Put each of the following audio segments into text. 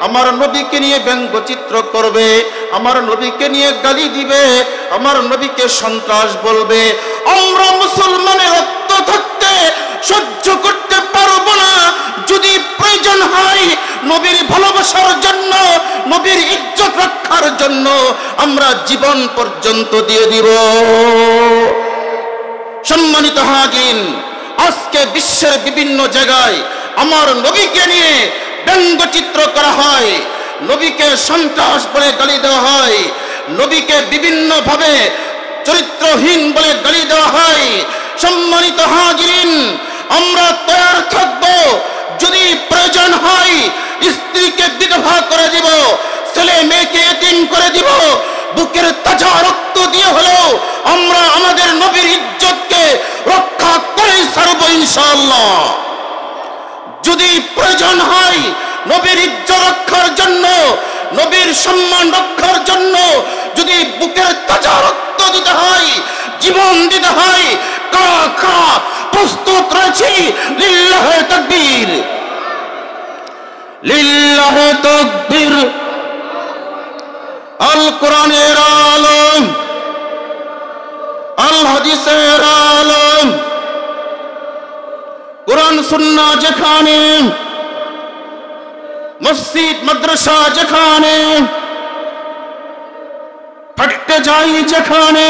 আমার নবীকে নিয়ে ব্যঙ্গচিত্র করবে, আমার নবীকে নিয়ে গালি দিবে, আমার নবীকে সন্ত্রাস বলবে। আমরা মুসলমানের রক্ত থাকতে সহ্য করতে পারবো না। যদি প্রয়োজন হয় নবীর ভালোবাসার জন্য, নবীর ইজ্জত রক্ষার জন্য আমরা জীবন পর্যন্ত দিয়ে দিব। সম্মানিত হাজিরিন, আজকে বিশ্বের বিভিন্ন জায়গায় আমার নবীকে নিয়ে ব্যঙ্গচিত্র করা হয়, নবীকে সন্ত্রাস বলে গালি দেওয়া হয়, নবীকে বিভিন্ন ভাবে চরিত্রহীন বলে গালি দেওয়া হয়। সম্মানিত হাজিরিন, আমরা তৈরি থাকব, যদি প্রয়োজন হয় স্ত্রীকে বিধবা করে দিব, ছেলে মেয়েকে এতিম করে দিব, বুকের তাজা রক্ত দিয়ে হলেও আমরা আমাদের নবীর ইজ্জতকে রক্ষা করে ছাড়ব ইনশাআল্লাহ। যদি প্রয়োজন হয় নবীর ইজ্জত রক্ষার জন্য, নবীর সম্মান রক্ষার জন্য যদি বুকের তাজা রক্ত দিতে হয়, জীবন দিতে হয়, কারা প্রস্তুত রয়েছি? লিল্লাহে তাকবীর, লিল্লাহে তাকবীর। আল কোরআনের আলম, আল হাদিসের আলম, কোরআন সুন্নাহ যেখানে, মসজিদ মাদ্রাসা যেখানে, থাকতে যাই যেখানে,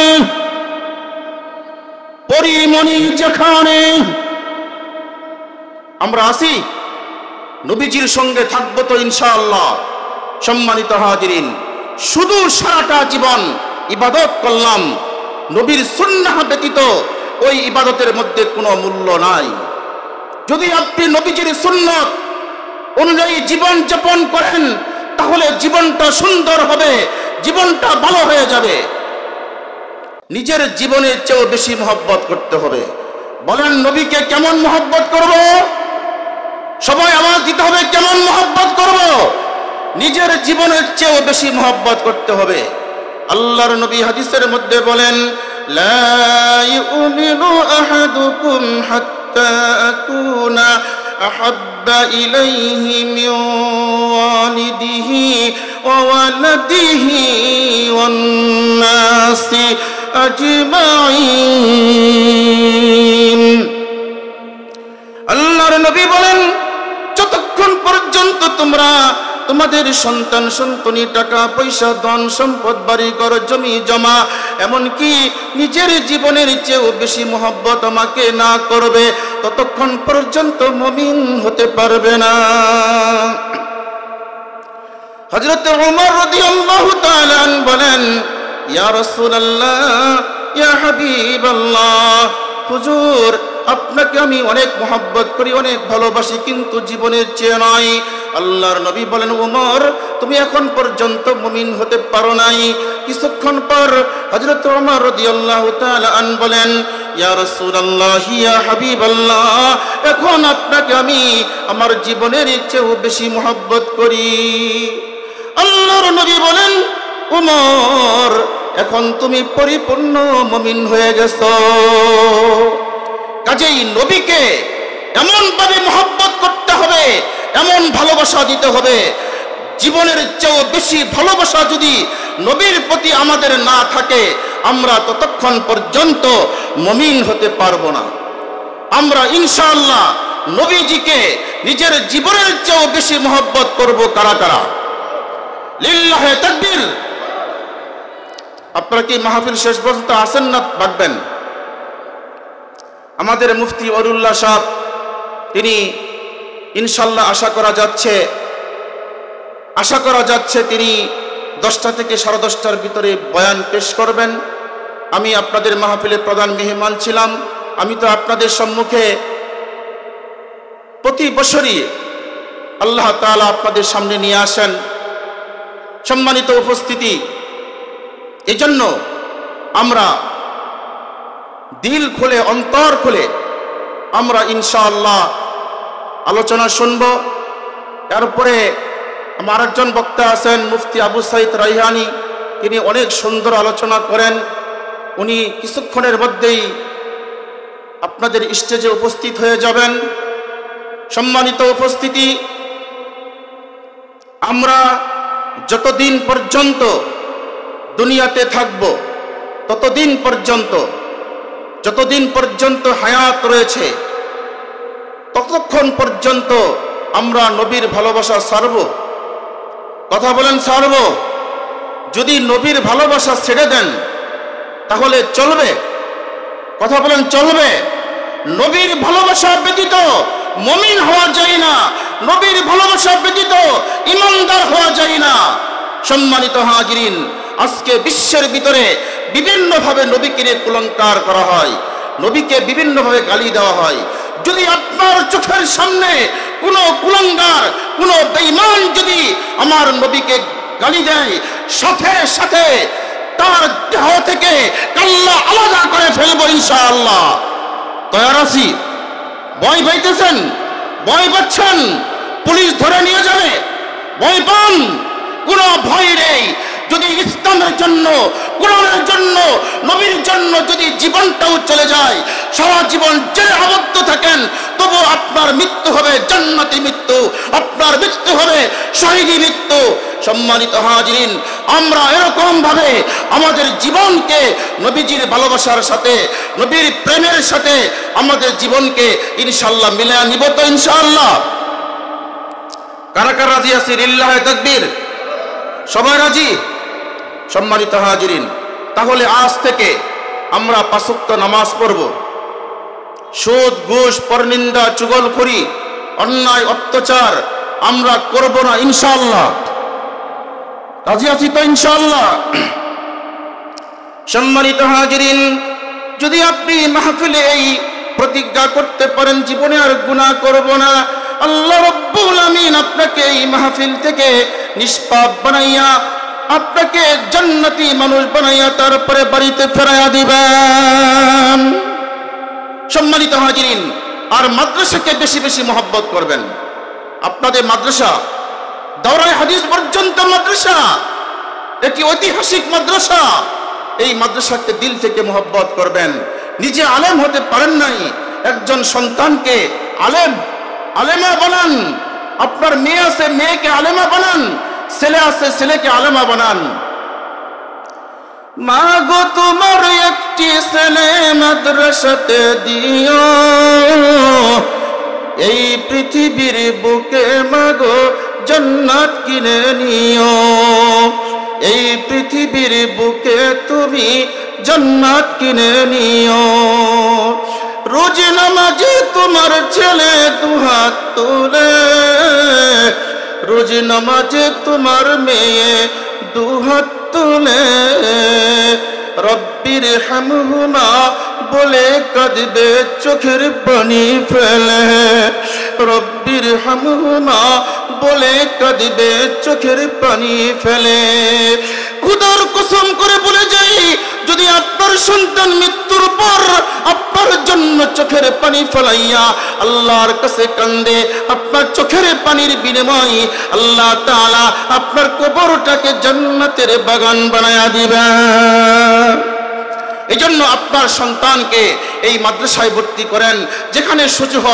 পরিমণি যেখানে, আমরা আসি নবীজির সঙ্গে থাকবো তো ইনশাআল্লাহ। সম্মানিত হাজিরিন, শুধু সারাটা জীবন ইবাদত করলাম, নবীর সুন্নাহ ব্যতীত ওই ইবাদতের মধ্যে কোনো মূল্য নাই। যদি আপনি নবীজির সুন্নাত অনুযায়ী জীবন যাপন করেন, তাহলে জীবনটা সুন্দর হবে, জীবনটা ভালো হয়ে যাবে। নিজের জীবনের চেয়েও বেশি মহব্বত করতে হবে। বলেন নবীকে কেমন মহব্বত করব? সবাই আওয়াজ দিতে হবে, কেমন মহব্বত করব? নিজের জীবনের চেয়েও বেশি মহব্বত করতে হবে। আল্লাহর নবী হাদিসের মধ্যে বলেন, লা ইউমিনু আহাদুকুম হাত্তা আকুনা আহাব্বা ইলাইহি মিন ওয়ালিদিহি ওয়া ওয়ালাদিহি ওয়ান নাসি আজমাইন। আল্লাহর নবী বলেন, যতক্ষণ পর্যন্ত তোমরা তোমাদের সন্তান সন্ততি, টাকা পয়সা, ধন সম্পদ, বাড়িঘর, জমি জমা, এমনকি নিজের জীবনের চেয়েও বেশি মহব্বত আমাকে না করবে, ততক্ষণ পর্যন্ত মুমিন হতে পারবে না। হযরত ওমর রাদিয়াল্লাহু তাআলা বলেন, ইয়া রাসূলুল্লাহ, ইয়া হাবিবাল্লাহ, হুজুর আপনাকে আমি অনেক মহব্বত করি, অনেক ভালোবাসি, কিন্তু জীবনের চেয়ে নয়। আল্লাহর নবী বলেন, ওমর তুমি এখন পর্যন্ত মুমিন হতে পারো নাই। কিছুক্ষণ পর হযরত ওমর রাদিয়াল্লাহু তাআলা বলেন, ইয়া রাসূলুল্লাহ, ইয়া হাবিবাল্লাহ, এখন আপনাকে আমি আমার জীবনের চেয়েও বেশি মহব্বত করি। আল্লাহর নবী বলেন, ওমর এখন তুমি পরিপূর্ণ মুমিন হয়ে গেছো। কাজেই নবীকে এমন ভাবে মহব্বত করতে হবে, এমন ভালোবাসা দিতে হবে, জীবনের চেয়েও বেশি ভালোবাসা যদি নবীর প্রতি আমাদের না থাকে, আমরা ততক্ষণ পর্যন্ত মুমিন হতে পারবো না। আমরা ইনশাআল্লাহ নবীজিকে নিজের জীবনের চেয়েও বেশি মহব্বত করব। কারা কারা? লিল্লাহে তাকবীর। আপনারা কি মাহফিল শেষ পর্যন্ত আসেন না থাকবেন? আমাদের মুফতি ওয়ালিউল্লাহ সাহেব, তিনি ইনশাআল্লাহ আশা করা যাচ্ছে তিনি 10টা থেকে 10:30টার ভিতরে বয়ান পেশ করবেন। আমি আপনাদের মাহফিলের প্রধান মেহমান ছিলাম। আমি তো আপনাদের সম্মুখে প্রতি বছরই আল্লাহ তাআলা আপনাদের সামনে নিয়ে আসেন। সম্মানিত উপস্থিতি, এজন্য আমরা দিল খুলে, অন্তর খুলে আমরা ইনশাআল্লাহ আলোচনা শুনব। তারপরে আমার একজন বক্তা আছেন মুফতি আবু সাইদ রাইহানি, তিনি অনেক সুন্দর আলোচনা করেন। উনি কিছুক্ষণের মধ্যেই আপনাদের স্টেজে উপস্থিত হয়ে যাবেন। সম্মানিত উপস্থিতি, আমরা যতদিন পর্যন্ত দুনিয়াতে থাকব, যতদিন পর্যন্ত হায়াত রয়েছে, ততক্ষণ পর্যন্ত আমরা নবীর ভালোবাসা ছাড়ব। কথা বলেন, ছাড়ব? যদি নবীর ভালোবাসা ছেড়ে দেন তাহলে চলবে? কথা বলেন, চলবে? নবীর ভালোবাসা ব্যতীত মুমিন হওয়া যায় না, নবীর ভালোবাসা ব্যতীত ঈমানদার হওয়া যায় না। সম্মানিত হাজিরিন, আজকে বিশ্বের ভিতরে বিভিন্নভাবে নবীকে নিয়ে কুলঙ্কার করা হয়, নবীকে বিভিন্নভাবে গালি দেওয়া হয়। যদি আপনার চোখের সামনে কোনো কুলঙ্গার, কোনো বেঈমান যদি আমার নবীকে গালি দেয়, সাথে সাথে তার দেহ থেকে কাল্লা আলাদা করে ফেলবো ইনশাআল্লাহ। তৈরি আছি? ভয় পাইতেছেন? ভয় পাচ্ছেন পুলিশ ধরে নিয়ে যাবে? ভয় পান? কোনো ভয় নেই। যদি ইসলামের জন্য, কোরআনের জন্য, নবীর জন্য যদি জীবনটাও চলে যায়, সারা জীবন জেলে আবদ্ধ থাকেন, তবু আপনার মৃত্যু হবে জান্নাতি মৃত্যু, আপনার মৃত্যু হবে শহীদি মৃত্যু। সম্মানিত হাজিরিন, আমরা এরকম ভাবে আমাদের জীবনকে নবীজির ভালোবাসার সাথে, নবীর প্রেমের সাথে আমাদের জীবনকে ইনশাআল্লাহ মিলিয়ে নিব তো ইনশাআল্লাহ। কারা কারা রাজি আছি? লিল্লাহি তাকবীর। সবাই রাজি? সম্মানিত হাজিরিন, তাহলে আজ থেকে আমরা 5 ওয়াক্ত নামাজ পড়ব, সুদ, ঘুষ, পরনিন্দা, চুগলখড়ি, অন্যায়, অত্যাচার আমরা করব না ইনশাআল্লাহ। রাজি আছি তো ইনশাআল্লাহ? সম্মানিত হাজিরিন, যদি আপনি মাহফিলে এই প্রতিজ্ঞা করতে পারেন জীবনে আর গুনাহ করব না, আল্লাহ রাব্বুল আমিন আপনাকে এই মাহফিল থেকে নিষ্পাপ বানাইয়া, আপনাকে জান্নাতি মানুষ বানাইয়া তারপরে বাড়িতে ফেরাইয়া দিবেন। সম্মানিত হাজিরিন, আর মাদ্রাসাকে বেশি বেশি মহব্বত করবেন। আপনাদের মাদ্রাসা দাওরায়ে হাদিস পর্যন্ত মাদ্রাসা, এটি ঐতিহাসিক মাদ্রাসা। এই মাদ্রাসাকে দিল থেকে মহব্বত করবেন। নিজে আলেম হতে পারেন নাই, একজন সন্তানকে আলেমা বানান। আপনার মেয়ে আছে, মেয়েকে আলেমা বানান। ছেলে আছে, ছেলেকে আলেমা বানান। মাগো তোমার একটি ছেলে মাদ্রাসাতে দিও, এই পৃথিবীর বুকে মাগো জান্নাত কিনে নিও, এই পৃথিবীর বুকে তুমি জান্নাত কিনে নিও। রোজ নামাজে তোমার ছেলে দুহাত তুলে, রোজ নামাজে তোমার মেয়ে দুহাত তুলে, রব্বির হামহুমা বলে কাঁদবে চোখের পানি ফেলে, রব্বির হামহুমা বলে কাঁদবে চোখের পানি ফেলে। খুদার কসম করে বলে যাই, যদি আপনার সন্তান মৃত্যুর পর আপনার জন্য চোখের পানি ফেলাইয়া আল্লাহর কাছে কান্দে, আপনার চোখের পানির বিনিময়ে আল্লাহ তাআলা আপনার কবরটাকে জান্নাতের বাগান বানায়া দিবেন। এই জন্য আপনার সন্তানকে এই মাদ্রাসায় ভর্তি করেন, যেখানে সুযোগ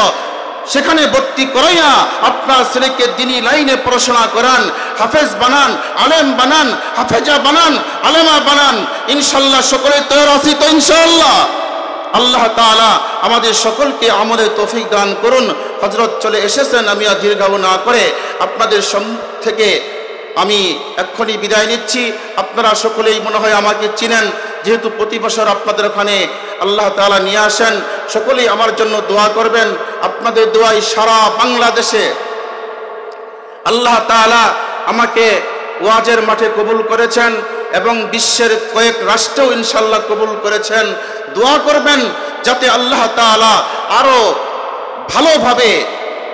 সেখানে ভর্তি করাইয়া আপনার ছেলেকে দ্বীনি লাইনে পড়াশোনা করান, হাফেজ বানান, আলেম বানান, হাফেজা বানান, আলেমা বানান। ইনশাআল্লাহ সকলে তৈরি আছি তো ইনশাআল্লাহ? আল্লাহ তাআলা আমাদের সকলকে আমলের তৌফিক দান করুন। হযরত চলে এসেছেন, আমি আর দীর্ঘায়ু না করে আপনাদের সম্মুখ থেকে আমি এক্ষুনি বিদায় নিচ্ছি। আপনারা সকলেই মনে হয় আমাকে চিনেন, যেহেতু প্রতি বছর আপনাদের ওখানে আল্লাহ তাআলা নিয়ে আসেন। সকলেই আমার জন্য দোয়া করবেন। আপনাদের দোয়ায় সারা বাংলাদেশে আল্লাহ তাআলা আমাকে ওয়াজের মাঠে কবুল করেছেন এবং বিশ্বের কয়েক রাষ্ট্রেও ইনশাআল্লাহ কবুল করেছেন। দোয়া করবেন যাতে আল্লাহ তাআলা আরো ভালোভাবে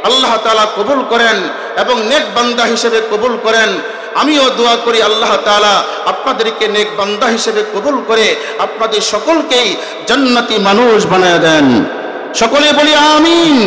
আল্লাহ তাআলা কবুল করেন এবং নেক বান্দা হিসেবে কবুল করেন। আমিও দোয়া করি আল্লাহ তাআলা আপনাদেরকে নেক বান্দা হিসেবে কবুল করে আপনাদের সকলকেই জান্নাতি মানুষ বানায় দেন। সকলে বলি আমিন।